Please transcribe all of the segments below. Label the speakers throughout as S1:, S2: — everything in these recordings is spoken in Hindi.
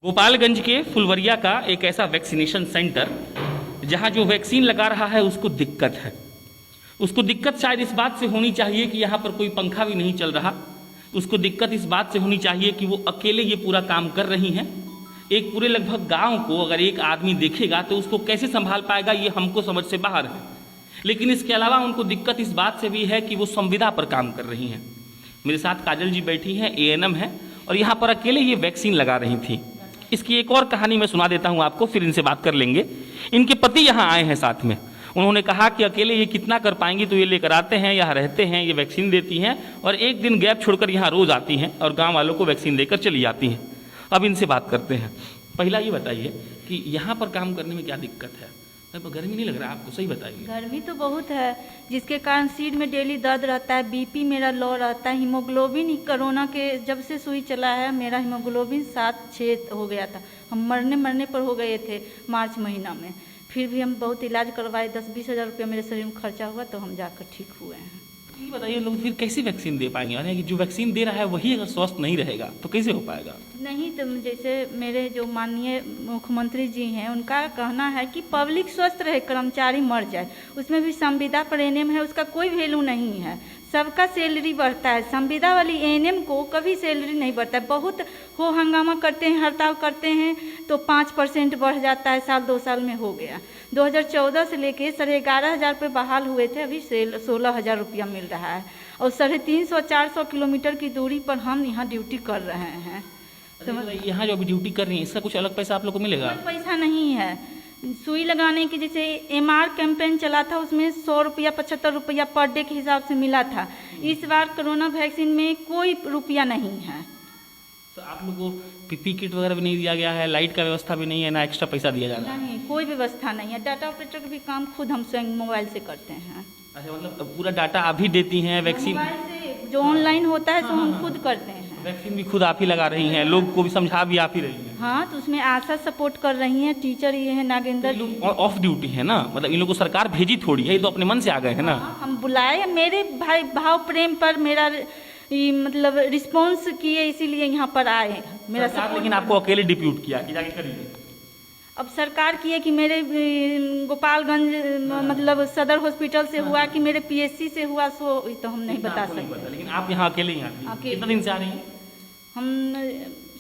S1: गोपालगंज के फुलवरिया का एक ऐसा वैक्सीनेशन सेंटर जहां जो वैक्सीन लगा रहा है उसको दिक्कत है। उसको दिक्कत शायद इस बात से होनी चाहिए कि यहाँ पर कोई पंखा भी नहीं चल रहा। उसको दिक्कत इस बात से होनी चाहिए कि वो अकेले ये पूरा काम कर रही हैं। एक पूरे लगभग गांव को अगर एक आदमी देखेगा तो उसको कैसे संभाल पाएगा, ये हमको समझ से बाहर है। लेकिन इसके अलावा उनको दिक्कत इस बात से भी है कि वो संविदा पर काम कर रही हैं। मेरे साथ काजल जी बैठी हैं, ANM है, और यहाँ पर अकेले ये वैक्सीन लगा रही थी। इसकी एक और कहानी मैं सुना देता हूँ आपको, फिर इनसे बात कर लेंगे। इनके पति यहाँ आए हैं साथ में। उन्होंने कहा कि अकेले ये कितना कर पाएंगी, तो ये लेकर आते हैं, यहाँ रहते हैं, ये वैक्सीन देती हैं और एक दिन गैप छोड़कर यहाँ रोज आती हैं और गांव वालों को वैक्सीन देकर चली जाती हैं। अब इनसे बात करते हैं। पहला ये बताइए कि यहाँ पर काम करने में क्या दिक्कत है? गर्मी नहीं लग रहा आपको? सही बताइए।
S2: गर्मी तो बहुत है, जिसके कारण सीट में डेली दर्द रहता है, BP मेरा लो रहता है, हीमोग्लोबिन कोरोना के जब से सुई चला है मेरा हीमोग्लोबिन 7-6 हो गया था। हम मरने पर हो गए थे मार्च महीना में। फिर भी हम बहुत इलाज करवाए, 10-20 हज़ार रुपया मेरे शरीर में खर्चा हुआ तो हम जाकर ठीक हुए हैं।
S1: ये बताइए लोग फिर कैसे वैक्सीन दे पाएंगे? यानी कि जो वैक्सीन दे रहा है वही अगर स्वस्थ नहीं रहेगा तो कैसे हो पाएगा?
S2: नहीं तो जैसे मेरे जो माननीय मुख्यमंत्री जी हैं, उनका कहना है कि पब्लिक स्वस्थ रहे, कर्मचारी मर जाए। उसमें भी संविदा पर ANM है, उसका कोई वैल्यू नहीं है। सबका सैलरी बढ़ता है, संविदा वाली ANM को कभी सैलरी नहीं बढ़ता है। बहुत हो हंगामा करते हैं, हड़ताल करते हैं तो 5% बढ़ जाता है। 2 साल में हो गया। 2014 से लेके 11,500 पे बहाल हुए थे, अभी 16,000 रुपया मिल रहा है। और 350-400 किलोमीटर की दूरी पर हम यहाँ ड्यूटी कर रहे हैं।
S1: यहाँ जो अभी ड्यूटी कर रही है इसका कुछ अलग पैसा आप लोग को मिलेगा?
S2: कोई पैसा नहीं है। सुई लगाने की जैसे MR कैंपेन चला था, उसमें 100 रुपया 75 रुपया पर डे के हिसाब से मिला था। इस बार कोरोना वैक्सीन में कोई रुपया नहीं है।
S1: तो आप लोगों को PPE किट वगैरह भी नहीं दिया गया है, लाइट का व्यवस्था भी नहीं है, ना एक्स्ट्रा पैसा दिया जाना?
S2: नहीं, कोई व्यवस्था नहीं है। डाटा ऑपरेटर का भी काम खुद हम स्वयं मोबाइल से करते हैं।
S1: अच्छा, मतलब पूरा डाटा आप ही देती हैं? वैक्सीन
S2: मोबाइल से जो ऑनलाइन होता है तो हम खुद करते हैं।
S1: वैक्सीन भी खुद आप ही लगा रही हैं, लोग को भी समझा भी आप ही रही हैं?
S2: हाँ, तो उसमें आशा सपोर्ट कर रही हैं, टीचर ये है नागेंद्र।
S1: ऑफ ड्यूटी है ना, मतलब इन लोगों को सरकार भेजी थोड़ी है, ये तो अपने मन से आ गए हैं ना।
S2: हाँ, हम बुलाए, मेरे भाई भाव प्रेम पर मेरा मतलब रिस्पॉन्स किए, इसीलिए यहाँ पर आए मेरा
S1: सरकार। लेकिन आपको अकेले डिप्यूट किया कि जाके करिए।
S2: अब सरकार की है कि मेरे गोपालगंज मतलब सदर हॉस्पिटल से हुआ कि मेरे PSC से हुआ, सो तो हम नहीं बता सकते।
S1: लेकिन आप यहाँ अकेले ही आती हैं? कितने दिन से आ रही हैं?
S2: हम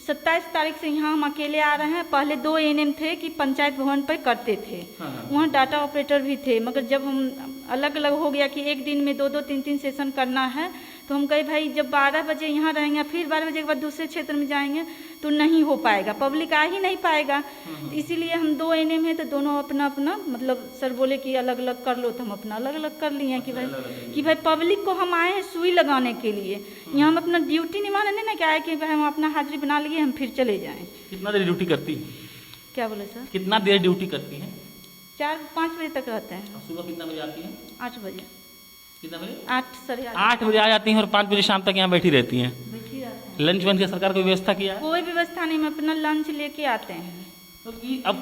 S2: 27 तारीख से यहाँ हम अकेले आ रहे हैं। पहले 2 ANM थे कि पंचायत भवन पर करते थे। वहाँ डाटा ऑपरेटर भी थे, मगर जब हम अलग अलग हो गया कि एक दिन में 2-2, 3-3 सेशन करना है, तो हम कहे भाई जब 12 बजे यहाँ रहेंगे फिर 12 बजे के बाद दूसरे क्षेत्र में जाएंगे तो नहीं हो पाएगा, पब्लिक आ ही नहीं पाएगा। तो इसीलिए हम 2 ANM हैं तो दोनों अपना अपना मतलब सर बोले कि अलग अलग कर लो, तो हम अपना अलग अलग कर लिए कि भाई पब्लिक को हम आए हैं सुई लगाने के लिए। यहाँ हम अपना ड्यूटी निभाने नहीं ना क्या है कि भाई हम अपना हाजिरी बना लिए, हम फिर चले जाएं।
S1: कितना देर ड्यूटी करती है?
S2: क्या बोले सर?
S1: कितना देर ड्यूटी करती हैं?
S2: 4-5 बजे तक रहते हैं।
S1: सुबह कितना बजे आती हैं?
S2: 8 बजे।
S1: कितना बजे?
S2: 8
S1: बजे आ जाती हैं और 5 बजे शाम तक यहाँ बैठी रहती हैं।
S2: बैठी रहते हैं।
S1: लंच वंच का सरकार कोई व्यवस्था किया है?
S2: कोई व्यवस्था नहीं, हम अपना लंच लेके आते हैं।
S1: तो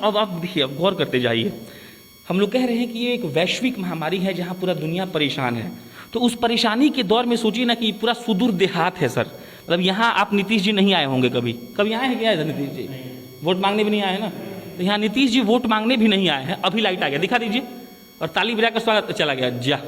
S1: अब आप देखिए, अब गौर करते जाइए। हम लोग कह रहे हैं कि ये एक वैश्विक महामारी है जहाँ पूरा दुनिया परेशान है। तो उस परेशानी के दौर में सोचिए ना कि पूरा सुदूर देहात है सर। मतलब यहाँ आप नीतीश जी नहीं आए होंगे, कभी आए हैं क्या इधर नीतीश जी? वोट मांगने भी नहीं आए ना। तो यहाँ नीतीश जी वोट मांगने भी नहीं आए हैं। अभी लाइट आ गया, दिखा दीजिए, और ताली बजाकर स्वागत चला गया। जा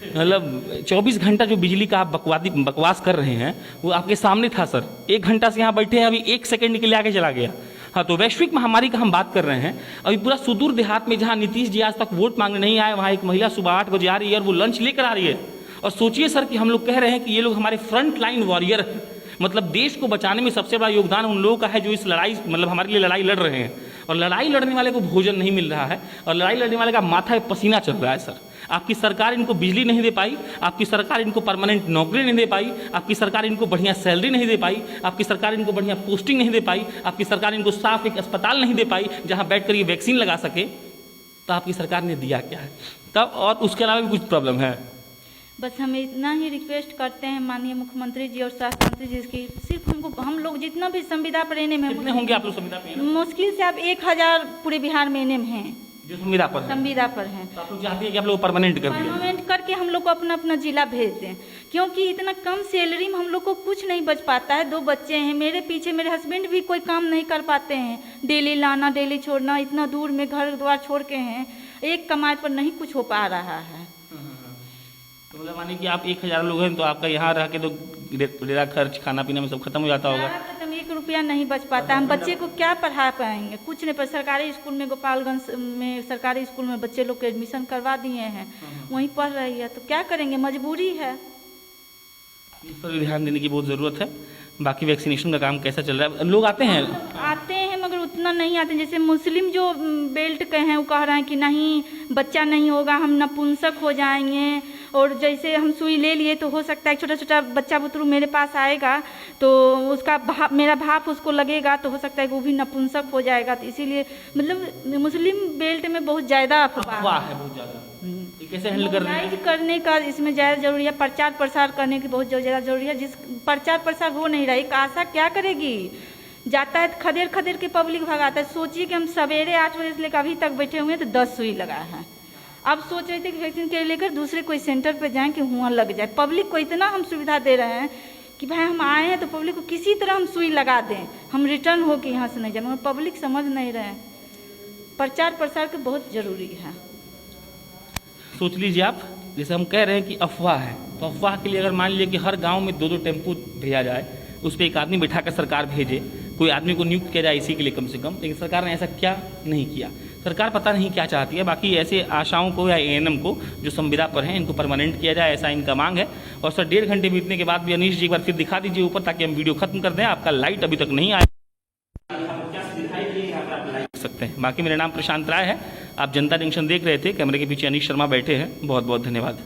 S1: मतलब 24 घंटा जो बिजली का आप बकवास कर रहे हैं वो आपके सामने था सर। 1 घंटा से यहाँ बैठे हैं, अभी 1 सेकंड के लिए आके चला गया। हाँ, तो वैश्विक महामारी का हम बात कर रहे हैं। अभी पूरा सुदूर देहात में जहाँ नीतीश जी आज तक वोट मांगने नहीं आए, वहाँ एक महिला सुबह 8 बजे आ रही है और वो लंच लेकर आ रही है। और सोचिए सर कि हम लोग कह रहे हैं कि ये लोग हमारे फ्रंट लाइन वॉरियर हैं। मतलब देश को बचाने में सबसे बड़ा योगदान उन लोगों का है जो इस लड़ाई मतलब हमारे लिए लड़ाई लड़ रहे हैं। और लड़ाई लड़ने वाले को भोजन नहीं मिल रहा है, और लड़ाई लड़ने वाले का माथा में पसीना चल रहा है सर। आपकी सरकार इनको बिजली नहीं दे पाई, आपकी सरकार इनको परमानेंट नौकरी नहीं दे पाई, आपकी सरकार इनको बढ़िया सैलरी नहीं दे पाई, आपकी सरकार इनको बढ़िया पोस्टिंग नहीं दे पाई, आपकी सरकार इनको साफ एक अस्पताल नहीं दे पाई जहां बैठकर ये वैक्सीन लगा सके। तो आपकी सरकार ने दिया क्या है तब? और उसके अलावा भी कुछ प्रॉब्लम है।
S2: बस हम इतना ही रिक्वेस्ट करते हैं माननीय मुख्यमंत्री जी और स्वास्थ्य मंत्री जी की, सिर्फ हम लोग जितना भी संविदा पर ANM है,
S1: कितने होंगे आप लोग संविदा पे?
S2: मुश्किल से आप 1,000 पूरे बिहार में ANM हैं।
S1: जो संविदा पर है।
S2: संविदा पर हैं।
S1: तो आप लोग चाहते हैं कि आप लोग परमानेंट कर दिया?
S2: परमानेंट करके हम लोग को अपना अपना जिला भेज दें, क्योंकि इतना कम सैलरी में हम लोग को कुछ नहीं बच पाता है। 2 बच्चे हैं मेरे पीछे, मेरे हस्बैंड भी कोई काम नहीं कर पाते हैं, डेली लाना डेली छोड़ना, इतना दूर में घर द्वार छोड़ के हैं, एक कमाई पर नहीं कुछ हो पा रहा है।
S1: तो मतलब मानिए कि आप 1000 लोग हैं तो आपका यहाँ रह के तो डेरा खर्च खाना पीना में सब खत्म हो जाता होगा।
S2: खत्म, 1 रुपया नहीं बच पाता। हम बच्चे को क्या पढ़ा पाएंगे, कुछ नहीं। पर सरकारी स्कूल में, गोपालगंज में सरकारी स्कूल में बच्चे लोग के एडमिशन करवा दिए हैं, वहीं पढ़ रही है, तो क्या करेंगे, मजबूरी है।
S1: इस पर भी ध्यान देने की बहुत ज़रूरत है। बाकी वैक्सीनेशन का काम कैसा चल रहा है? लोग आते हैं
S2: मगर उतना नहीं आते। जैसे मुस्लिम जो बेल्ट के हैं वो कह रहे हैं कि नहीं बच्चा नहीं होगा, हम नपुंसक हो जाएंगे। और जैसे हम सुई ले लिए तो हो सकता है छोटा छोटा बच्चा बुतरू मेरे पास आएगा तो उसका भाप, मेरा भाप उसको लगेगा तो हो सकता है कि वो भी नपुंसक हो जाएगा। तो इसीलिए मतलब मुस्लिम बेल्ट में बहुत ज़्यादा अफवाह है,
S1: बहुत ज़्यादा। कैसे हैंडल
S2: करने का इसमें ज़्यादा जरूरी है, प्रचार प्रसार करने की बहुत ज़्यादा जरूरी है। जिस प्रचार प्रसार हो नहीं रहा, एक आशा क्या करेगी, जाता है खदेड़ खदेड़ के पब्लिक भगाता है। सोचिए कि हम सवेरे 8 बजे से लेकर अभी तक बैठे हुए हैं तो 10 सुई लगा है। अब सोच रहे थे कि वैक्सीन के लेकर दूसरे कोई सेंटर पर जाएं कि वहाँ लग जाए। पब्लिक को इतना हम सुविधा दे रहे हैं कि भाई हम आए हैं तो पब्लिक को किसी तरह हम सुई लगा दें, हम रिटर्न हो के यहाँ से नहीं जाए, मगर पब्लिक समझ नहीं रहे हैं। प्रचार प्रसार के बहुत ज़रूरी है।
S1: सोच लीजिए आप, जैसे हम कह रहे हैं कि अफवाह है, तो अफवाह के लिए अगर मान लीजिए कि हर गांव में 2-2 टेम्पू भेजा जाए, उस पर एक आदमी बैठा कर सरकार भेजे, कोई आदमी को नियुक्त किया जाए इसी के लिए कम से कम, लेकिन सरकार ने ऐसा क्या नहीं किया। सरकार पता नहीं क्या चाहती है। बाकी ऐसे आशाओं को या एएनएम को जो संविदा पर हैं इनको परमानेंट किया जाए, ऐसा इनका मांग है। और सर 1.5 घंटे बीतने के बाद भी अनीश जी एक बार फिर दिखा दीजिए ऊपर, ताकि हम वीडियो खत्म कर दें। आपका लाइट अभी तक नहीं आया सकते हैं। बाकी मेरा नाम प्रशांत राय है, आप जनता जंक्शन देख रहे थे, कैमरे के पीछे अनीश शर्मा बैठे हैं। बहुत बहुत धन्यवाद।